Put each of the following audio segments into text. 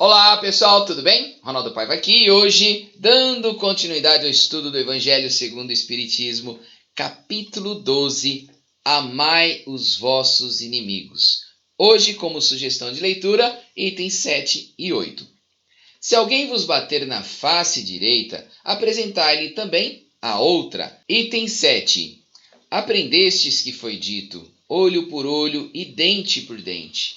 Olá pessoal, tudo bem? Ronaldo Paiva aqui e hoje, dando continuidade ao estudo do Evangelho segundo o Espiritismo, capítulo 12, Amai os vossos inimigos. Hoje, como sugestão de leitura, itens 7 e 8. Se alguém vos bater na face direita, apresentai-lhe também a outra. Item 7. Aprendestes que foi dito, olho por olho e dente por dente.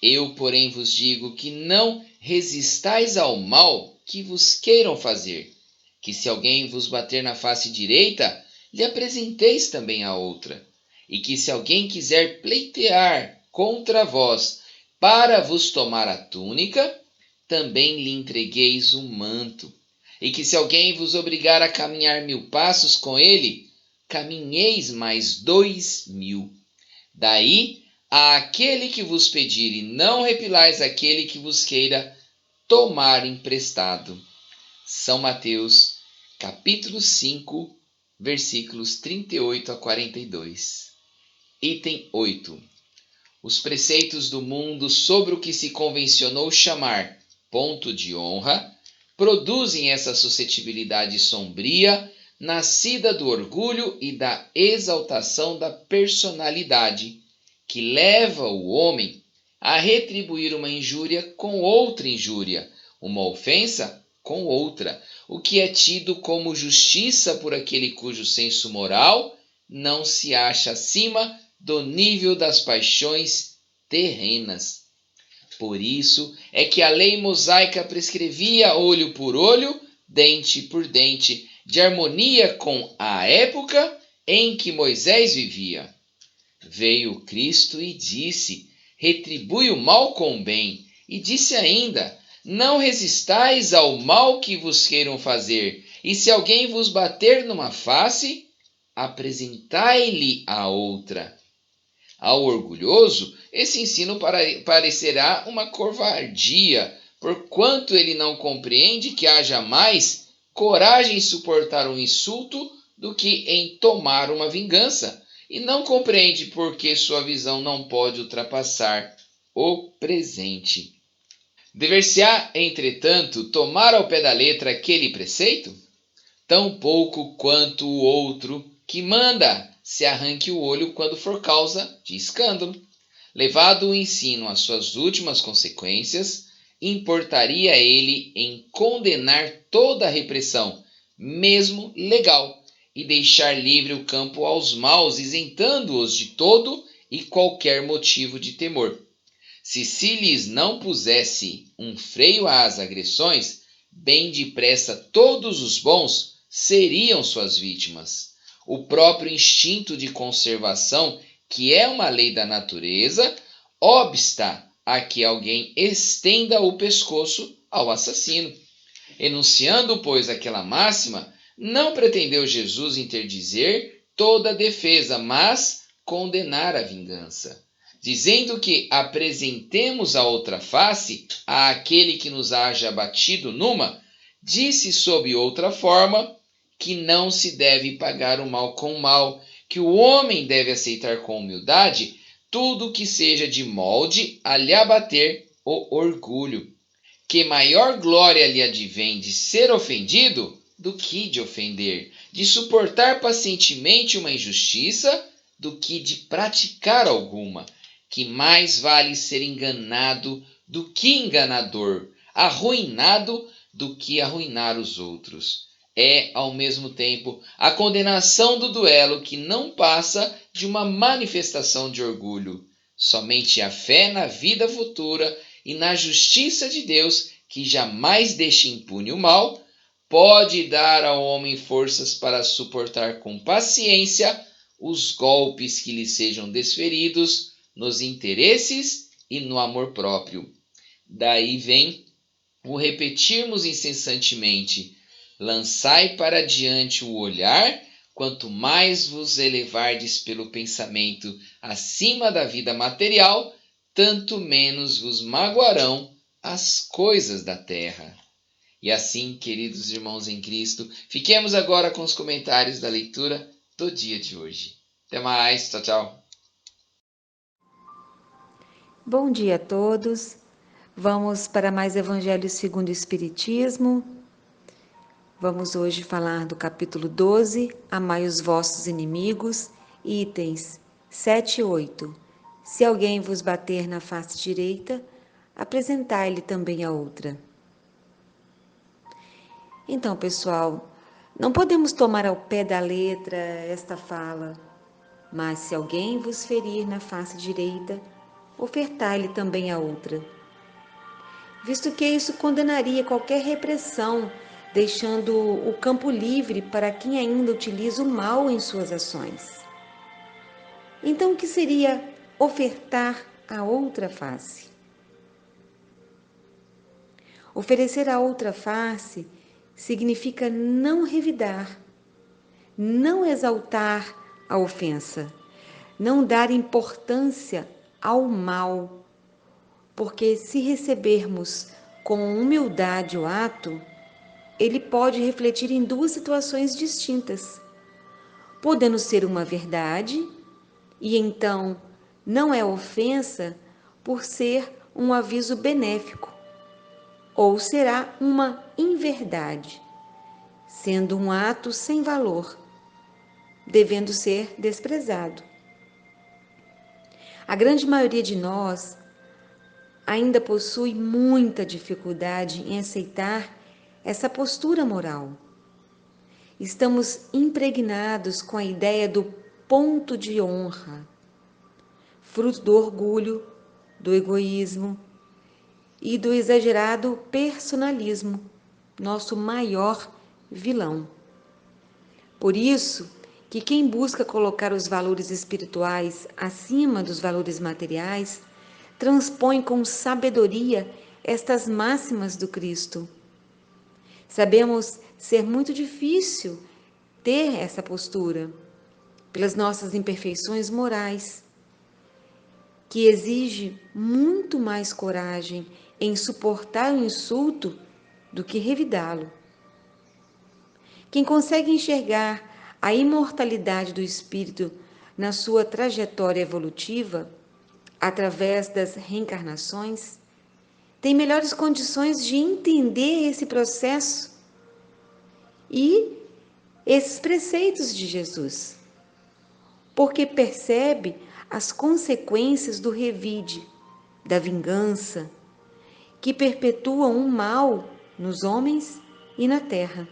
Eu, porém, vos digo que não resistais ao mal que vos queiram fazer, que se alguém vos bater na face direita, lhe apresenteis também a outra, e que se alguém quiser pleitear contra vós para vos tomar a túnica, também lhe entregueis o manto, e que se alguém vos obrigar a caminhar 1000 passos com ele, caminheis mais 2000. Daí, àquele que vos pedir, e não repilais aquele que vos queira tomar emprestado. São Mateus, capítulo 5, versículos 38 a 42. Item 8. Os preceitos do mundo sobre o que se convencionou chamar ponto de honra produzem essa suscetibilidade sombria, nascida do orgulho e da exaltação da personalidade, que leva o homem a retribuir uma injúria com outra injúria, uma ofensa com outra, o que é tido como justiça por aquele cujo senso moral não se acha acima do nível das paixões terrenas. Por isso é que a lei mosaica prescrevia olho por olho, dente por dente, de harmonia com a época em que Moisés vivia. Veio Cristo e disse: retribui o mal com o bem. E disse ainda: não resistais ao mal que vos queiram fazer. E se alguém vos bater numa face, apresentai-lhe a outra. Ao orgulhoso, esse ensino parecerá uma covardia, porquanto ele não compreende que haja mais coragem em suportar um insulto do que em tomar uma vingança, e não compreende por que sua visão não pode ultrapassar o presente. Dever-se-á, entretanto, tomar ao pé da letra aquele preceito? Tão pouco quanto o outro que manda se arranque o olho quando for causa de escândalo. Levado o ensino às suas últimas consequências, importaria ele em condenar toda a repressão, mesmo legal, e deixar livre o campo aos maus, isentando-os de todo e qualquer motivo de temor. Se lhes não pusesse um freio às agressões, bem depressa todos os bons seriam suas vítimas. O próprio instinto de conservação, que é uma lei da natureza, obsta a que alguém estenda o pescoço ao assassino. Enunciando, pois, aquela máxima, não pretendeu Jesus interdizer toda a defesa, mas condenar a vingança, dizendo que apresentemos a outra face àquele que nos haja batido numa. Disse sob outra forma que não se deve pagar o mal com o mal, que o homem deve aceitar com humildade tudo que seja de molde a lhe abater o orgulho, que maior glória lhe advém de ser ofendido do que de ofender, de suportar pacientemente uma injustiça do que de praticar alguma, que mais vale ser enganado do que enganador, arruinado do que arruinar os outros. É, ao mesmo tempo, a condenação do duelo que não passa de uma manifestação de orgulho. Somente a fé na vida futura e na justiça de Deus, que jamais deixa impune o mal, pode dar ao homem forças para suportar com paciência os golpes que lhe sejam desferidos nos interesses e no amor próprio. Daí vem o repetirmos incessantemente: lançai para diante o olhar, quanto mais vos elevardes pelo pensamento acima da vida material, tanto menos vos magoarão as coisas da terra. E assim, queridos irmãos em Cristo, fiquemos agora com os comentários da leitura do dia de hoje. Até mais, tchau, tchau. Bom dia a todos. Vamos para mais Evangelho segundo o Espiritismo. Vamos hoje falar do capítulo 12, Amai os vossos inimigos, itens 7 e 8. Se alguém vos bater na face direita, apresentai-lhe também a outra. Então, pessoal, não podemos tomar ao pé da letra esta fala, mas se alguém vos ferir na face direita, ofertai-lhe também a outra. Visto que isso condenaria qualquer repressão, deixando o campo livre para quem ainda utiliza o mal em suas ações. Então, o que seria ofertar a outra face? Oferecer a outra face significa não revidar, não exaltar a ofensa, não dar importância ao mal, porque se recebermos com humildade o ato, ele pode refletir em duas situações distintas, podendo ser uma verdade, e então não é ofensa por ser um aviso benéfico, ou será uma inverdade, sendo um ato sem valor, devendo ser desprezado. A grande maioria de nós ainda possui muita dificuldade em aceitar essa postura moral. Estamos impregnados com a ideia do ponto de honra, fruto do orgulho, do egoísmo e do exagerado personalismo, nosso maior vilão. Por isso que quem busca colocar os valores espirituais acima dos valores materiais, transpõe com sabedoria estas máximas do Cristo. Sabemos ser muito difícil ter essa postura, pelas nossas imperfeições morais, que exige muito mais coragem em suportar o insulto do que revidá-lo. Quem consegue enxergar a imortalidade do espírito na sua trajetória evolutiva, através das reencarnações, tem melhores condições de entender esse processo e esses preceitos de Jesus, porque percebe as consequências do revide, da vingança, que perpetuam o mal nos homens e na terra.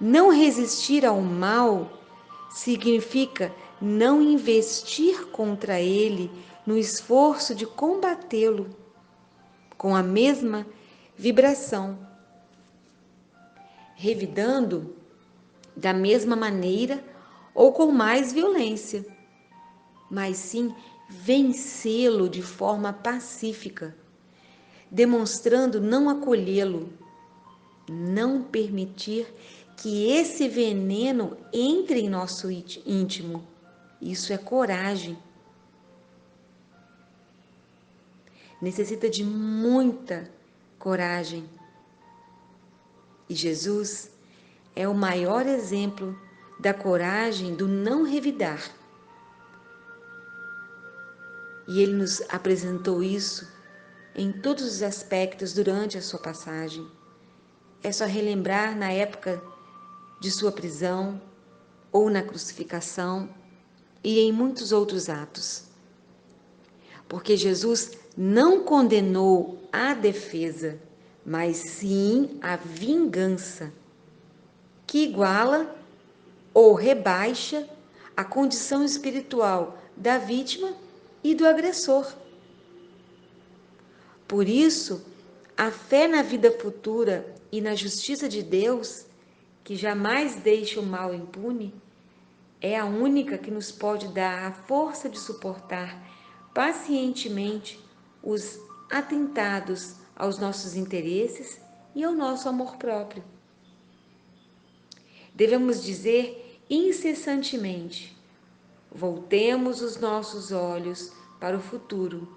Não resistir ao mal significa não investir contra ele no esforço de combatê-lo com a mesma vibração, revidando da mesma maneira ou com mais violência, mas sim vencê-lo de forma pacífica, demonstrando não acolhê-lo, não permitir que esse veneno entre em nosso íntimo. Isso é coragem. Necessita de muita coragem. E Jesus é o maior exemplo da coragem do não revidar. E ele nos apresentou isso em todos os aspectos durante a sua passagem. É só relembrar na época de sua prisão ou na crucificação e em muitos outros atos. Porque Jesus não condenou a defesa, mas sim a vingança, que iguala ou rebaixa a condição espiritual da vítima e do agressor. Por isso, a fé na vida futura e na justiça de Deus, que jamais deixa o mal impune, é a única que nos pode dar a força de suportar pacientemente os atentados aos nossos interesses e ao nosso amor próprio. Devemos dizer incessantemente: voltemos os nossos olhos para o futuro.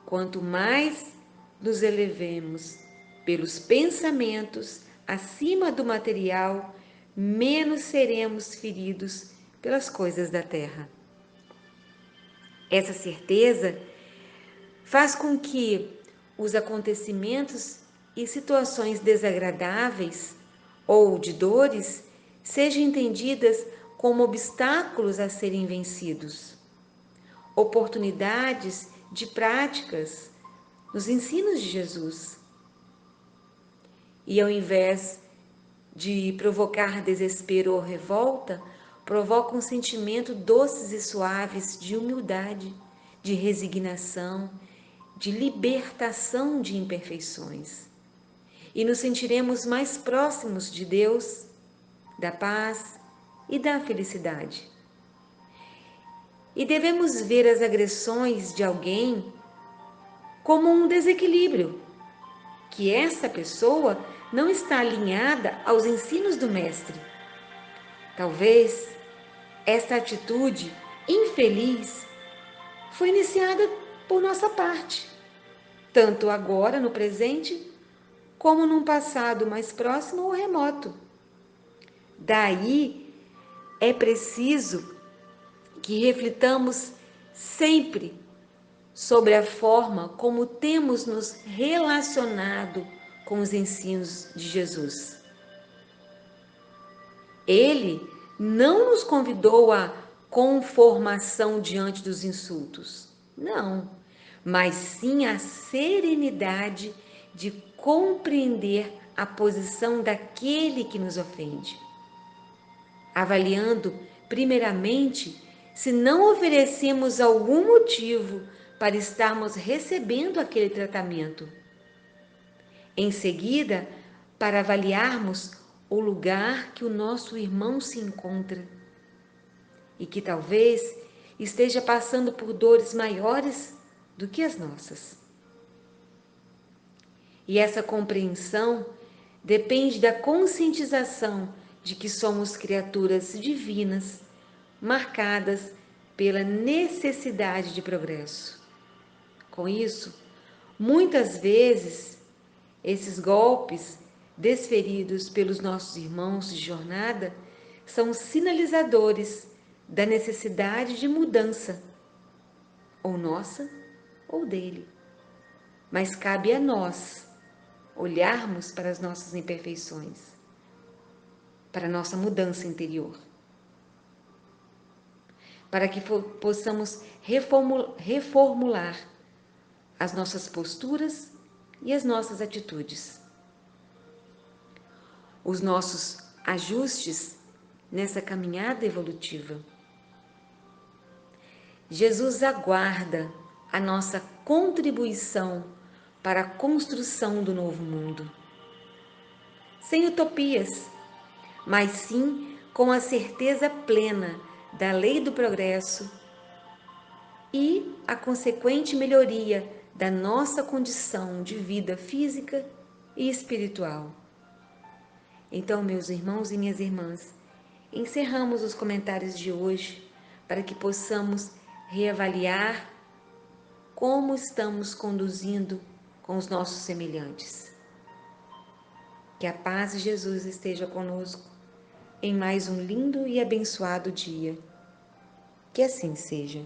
Quanto mais nos elevemos pelos pensamentos acima do material, menos seremos feridos pelas coisas da terra. Essa certeza faz com que os acontecimentos e situações desagradáveis ou de dores sejam entendidas como obstáculos a serem vencidos, oportunidades de práticas nos ensinos de Jesus. E ao invés de provocar desespero ou revolta, provoca um sentimento doces e suaves de humildade, de resignação, de libertação de imperfeições. E nos sentiremos mais próximos de Deus, da paz e da felicidade. E devemos ver as agressões de alguém como um desequilíbrio, que essa pessoa não está alinhada aos ensinos do Mestre. Talvez esta atitude infeliz foi iniciada por nossa parte, tanto agora no presente, como num passado mais próximo ou remoto. Daí é preciso que reflitamos sempre sobre a forma como temos nos relacionado com os ensinos de Jesus. Ele não nos convidou à conformação diante dos insultos, não, mas sim à serenidade de compreender a posição daquele que nos ofende, avaliando primeiramente se não oferecemos algum motivo para estarmos recebendo aquele tratamento. Em seguida, para avaliarmos o lugar que o nosso irmão se encontra e que talvez esteja passando por dores maiores do que as nossas. E essa compreensão depende da conscientização de que somos criaturas divinas, marcadas pela necessidade de progresso. Com isso, muitas vezes, esses golpes desferidos pelos nossos irmãos de jornada são sinalizadores da necessidade de mudança, ou nossa ou dele. Mas cabe a nós olharmos para as nossas imperfeições, para a nossa mudança interior, para que possamos reformular as nossas posturas e as nossas atitudes. Os nossos ajustes nessa caminhada evolutiva. Jesus aguarda a nossa contribuição para a construção do novo mundo. Sem utopias, mas sim com a certeza plena da lei do progresso e a consequente melhoria da nossa condição de vida física e espiritual. Então, meus irmãos e minhas irmãs, encerramos os comentários de hoje para que possamos reavaliar como estamos conduzindo com os nossos semelhantes. Que a paz de Jesus esteja conosco em mais um lindo e abençoado dia. Que assim seja.